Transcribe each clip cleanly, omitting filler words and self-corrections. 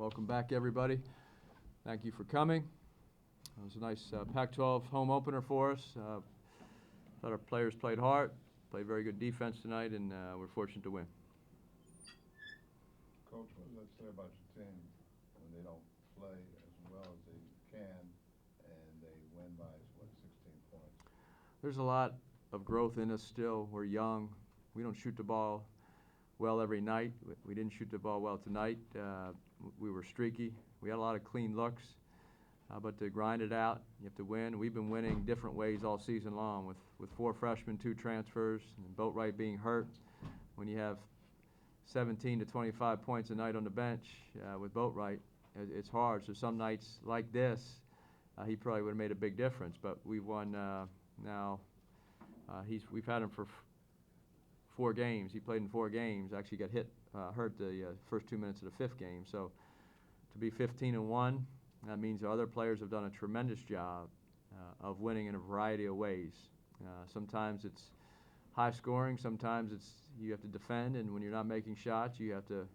Welcome back, everybody. Thank you for coming. It was a nice Pac-12 home opener for us. Thought our players played hard, played very good defense tonight, and we're fortunate to win. Coach, what does that say about your team when they don't play as well as they can and they win by, 16 points? There's a lot of growth in us still. We're young. We don't shoot the ball well every night. We didn't shoot the ball well tonight. We were streaky. We had a lot of clean looks. But to grind it out, you have to win. We've been winning different ways all season long with 4 freshmen, 2 transfers, and Boatwright being hurt. When you have 17 to 25 points a night on the bench with Boatwright, it's hard. So some nights like this, he probably would have made a big difference. But we've won now. We've had him for 4 games. He played in 4 games. Actually got hurt the first 2 minutes of the 5th game. So to be 15-1, that means the other players have done a tremendous job of winning in a variety of ways. Sometimes it's high scoring. Sometimes it's you have to defend, and when you're not making shots, you have to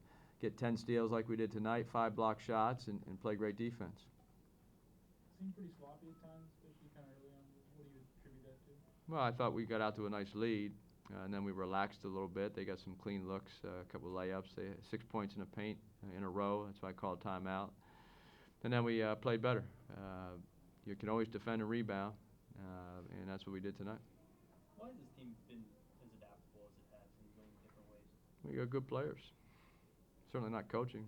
get 10 steals like we did tonight, 5 block shots, and play great defense. Seemed pretty sloppy at times, especially kind of early on. What do you attribute that to? Well, I thought we got out to a nice lead, and then we relaxed a little bit. They got some clean looks, a couple of layups. They had 6 points in the paint in a row. That's why I called timeout. And then we played better. You can always defend and rebound, and that's what we did tonight. Why has this team been as adaptable as it has in winning different ways? We got good players. Certainly not coaching.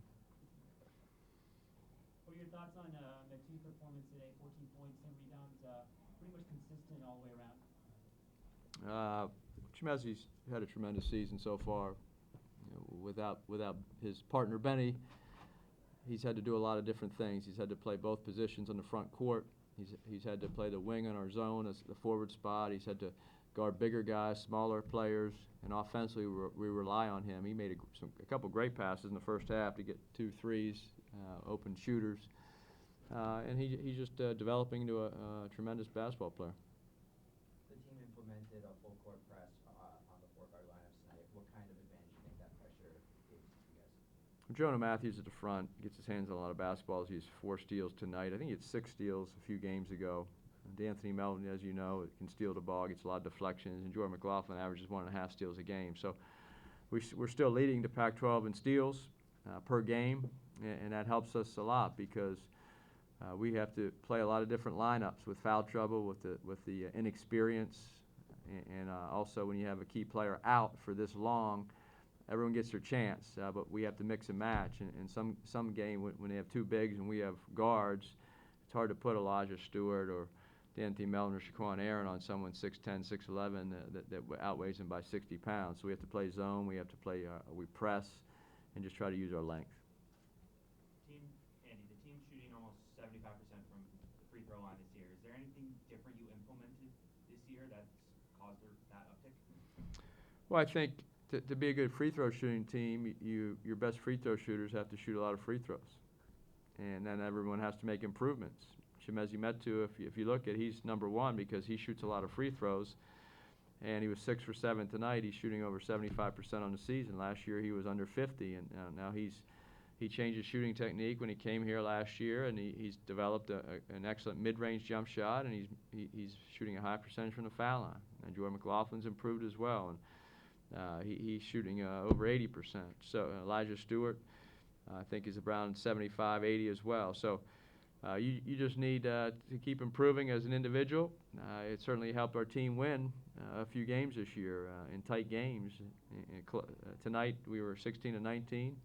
What are your thoughts on the team performance today? 14 points, 10 rebounds, pretty much consistent all the way around. Chimezi's had a tremendous season so far. Without his partner Benny, he's had to do a lot of different things. He's had to play both positions on the front court. He's had to play the wing on our zone as the forward spot. He's had to guard bigger guys, smaller players, and offensively we rely on him. He made a couple great passes in the first half to get 2 threes, open shooters, and he's just developing into a tremendous basketball player. The team implemented a full court press on the 4-guard lineups tonight. What kind of advantage do you think that pressure gives you guys? Jonah Matthews at the front gets his hands on a lot of basketballs. He has 4 steals tonight. I think he had 6 steals a few games ago. D'Anthony Melton, as you know, can steal the ball, gets a lot of deflections, and Jordan McLaughlin averages 1.5 steals a game. So we're still leading the Pac-12 in steals per game, and that helps us a lot because we have to play a lot of different lineups with foul trouble, with the inexperience, and also when you have a key player out for this long, everyone gets their chance, but we have to mix and match. And some game when they have 2 bigs and we have guards, it's hard to put Elijah Stewart or D'Anthony Melton or Shaquan Aaron on someone 6'10", 6'11", that outweighs them by 60 pounds. So we have to play zone, we have to play, we press, and just try to use our length. Andy, the team's shooting almost 75% from the free throw line this year. Is there anything different you implemented this year that's caused that uptick? Well, I think to be a good free throw shooting team, your best free throw shooters have to shoot a lot of free throws, and then everyone has to make improvements. Chimezi Metu, if you look at, he's number 1 because he shoots a lot of free throws, and he was 6 for 7 tonight. He's shooting over 75% on the season. Last year he was under 50, and now he changed his shooting technique when he came here last year, and he's developed an excellent mid-range jump shot, and he's shooting a high percentage from the foul line. And Jordan McLaughlin's improved as well, and he's shooting over 80%. So Elijah Stewart, I think, is around 75, 80 as well. So you just need to keep improving as an individual. It certainly helped our team win a few games this year in tight games. Tonight we were 16-19,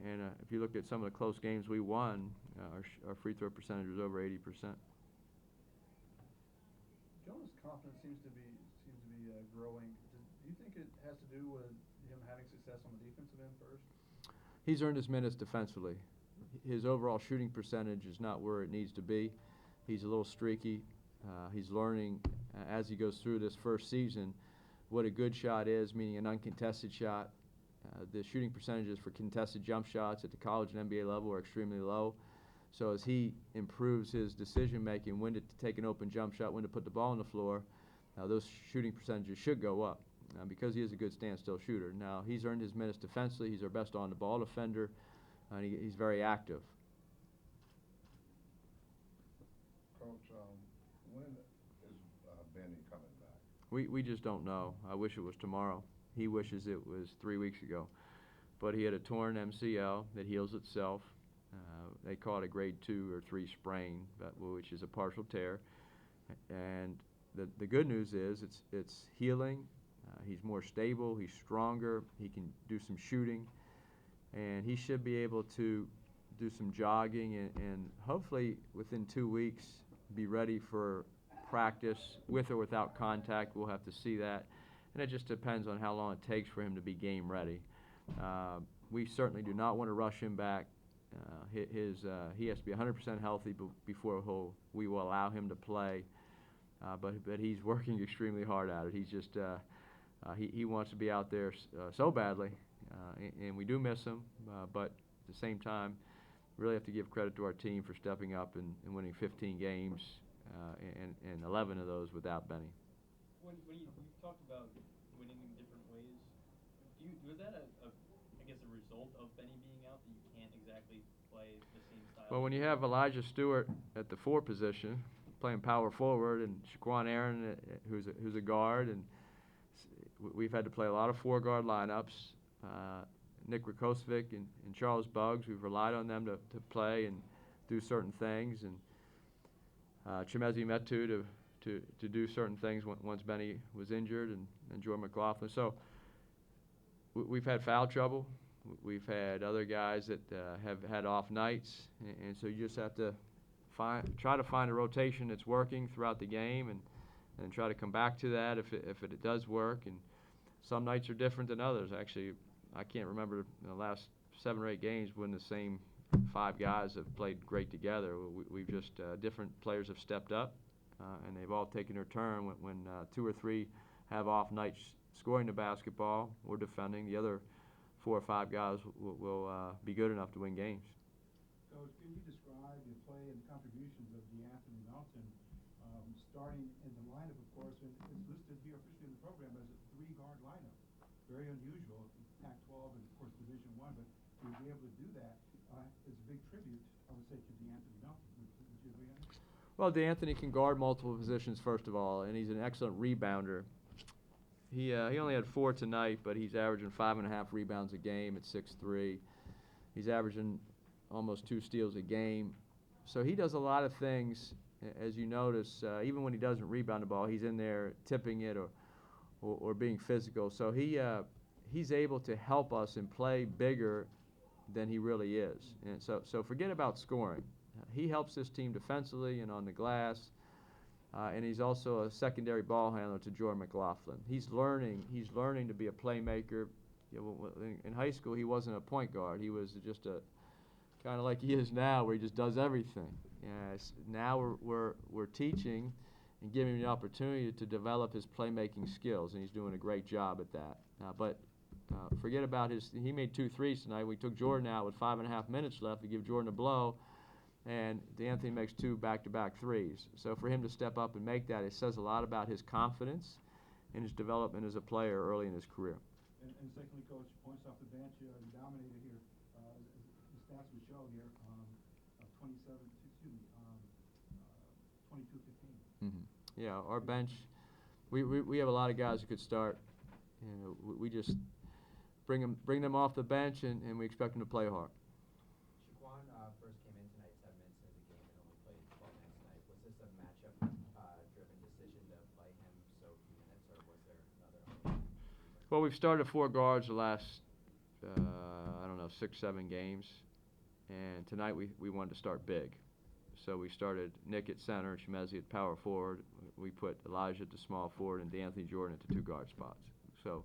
and if you look at some of the close games we won, our free throw percentage was over 80%. Jonah's confidence seems to be growing. Do you think it has to do with him having success on the defensive end first? He's earned his minutes defensively. His overall shooting percentage is not where it needs to be. He's a little streaky. He's learning as he goes through this first season what a good shot is, meaning an uncontested shot. The shooting percentages for contested jump shots at the college and NBA level are extremely low. So as he improves his decision making, when to take an open jump shot, when to put the ball on the floor, those shooting percentages should go up because he is a good standstill shooter. Now, he's earned his minutes defensively. He's our best on-the-ball defender. and he's very active. Coach, when is Benny coming back? We just don't know. I wish it was tomorrow. He wishes it was 3 weeks ago. But he had a torn MCL that heals itself. They call it a grade 2 or 3 sprain, which is a partial tear. And the good news is it's healing. He's more stable. He's stronger. He can do some shooting. And he should be able to do some jogging and hopefully within 2 weeks be ready for practice with or without contact. We'll have to see that. And it just depends on how long it takes for him to be game ready. We certainly do not want to rush him back. He has to be 100% healthy before we will allow him to play. But he's working extremely hard at it. He's just he wants to be out there so badly, and we do miss him. But at the same time, really have to give credit to our team for stepping up and winning 15 games, and 11 of those without Benny. When you talked about winning in different ways, was that I guess a result of Benny being out that you can't exactly play the same style? Well, when you have Elijah Stewart at the 4 position, playing power forward, and Shaquan Aaron, who's a guard, and we've had to play a lot of 4-guard lineups. Nick Rakocevic and Charles Buggs, we've relied on them to play and do certain things, and Chimezi Metu to do certain things once Benny was injured, and Jordan McLaughlin. So we've had foul trouble. We've had other guys that have had off nights, and so you just have to try to find a rotation that's working throughout the game, and try to come back to that if it does work. And some nights are different than others. Actually, I can't remember the last 7 or 8 games when the same 5 guys have played great together. We've just different players have stepped up, and they've all taken their turn when 2 or 3 have off nights scoring the basketball or defending. The other 4 or 5 guys will be good enough to win games. Coach, can you describe the play and contributions of DeAnthony Melton, starting in the lineup, of course, and it's listed here officially in the program as a 3-guard lineup. Very unusual in Pac-12 and, of course, Division I, but to be able to do that is a big tribute, I would say, to DeAnthony Melton. Would you agree on that? Well, DeAnthony can guard multiple positions, first of all, and he's an excellent rebounder. He only had 4 tonight, but he's averaging 5.5 rebounds a game at 6'3". He's averaging almost 2 steals a game. So he does a lot of things, as you notice. Even when he doesn't rebound the ball, he's in there tipping it or being physical. So he's able to help us and play bigger than he really is. And so forget about scoring. He helps this team defensively and on the glass. And he's also a secondary ball handler to Jordan McLaughlin. He's learning to be a playmaker. In high school, he wasn't a point guard. He was just a kind of like he is now, where he just does everything. Now we're teaching and giving him the opportunity to develop his playmaking skills, and he's doing a great job at that. But forget about he made 2 threes tonight. We took Jordan out with 5.5 minutes left to give Jordan a blow, and DeAnthony makes 2 back-to-back threes. So for him to step up and make that, it says a lot about his confidence and his development as a player early in his career. And secondly, Coach, points off the bench, you dominated here. The stats we show here, 22-15. Yeah, our bench, we have a lot of guys who could start. We just bring them off the bench, and we expect them to play hard. Shaquan first came in tonight 7 minutes into the game and only played 12 minutes tonight. Was this a matchup-driven decision to play him so few minutes, or was there another? Well, we've started 4 guards the last, 6-7 games, and tonight we wanted to start big. So we started Nick at center, Chimezi at power forward. We put Elijah at the small forward and DeAnthony Jordan at the 2-guard spots. So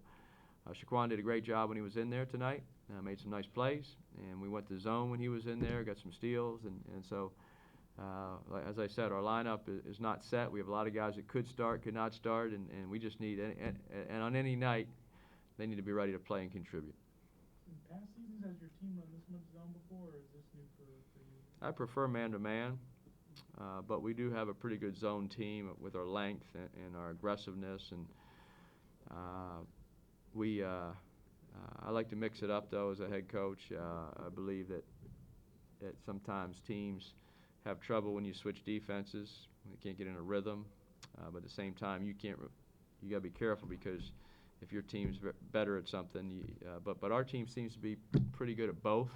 Shaquan did a great job when he was in there tonight, made some nice plays, and we went to zone when he was in there, got some steals, and so as I said, our lineup is not set. We have a lot of guys that could start, could not start, and we just need, and on any night, they need to be ready to play and contribute. In past seasons, has your team run this much zone before, or is this new for you? I prefer man-to-man, but we do have a pretty good zone team with our length and our aggressiveness, and I like to mix it up, though, as a head coach. I believe that that sometimes teams have trouble when you switch defenses. They can't get in a rhythm. But at the same time, you got to be careful, because if your team's better at something, but our team seems to be pretty good at both.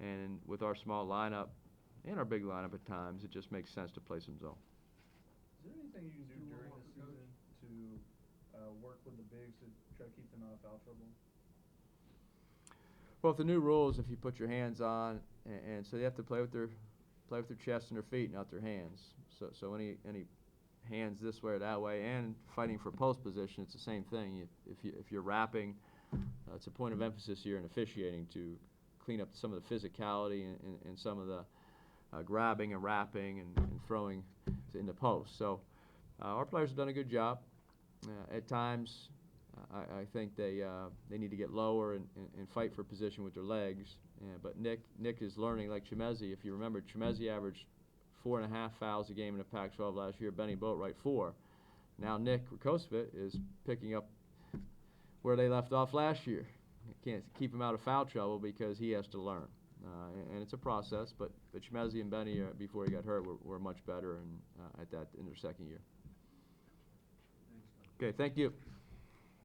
And with our small lineup and our big lineup at times, it just makes sense to play some zone. Is there anything you can do during the season to work with the bigs to try to keep them out of foul trouble? Well, with the new rules, if you put your hands on, and so they have to play with their chest and their feet, not their hands. So any hands this way or that way, and fighting for post position, it's the same thing. If you're wrapping, it's a point of emphasis here in officiating to clean up some of the physicality and some of the grabbing and wrapping and throwing in the post. So our players have done a good job. At times, I think they need to get lower and fight for position with their legs. But Nick is learning, like Chemezi. If you remember, Chemezi averaged 4.5 fouls a game in the Pac-12 last year. Benny Boatwright 4. Now Nick Rakocevic is picking up where they left off last year. You can't keep him out of foul trouble because he has to learn. And it's a process, but Chemezi and Benny, before he got hurt, were much better at that in their second year. Okay, thank you.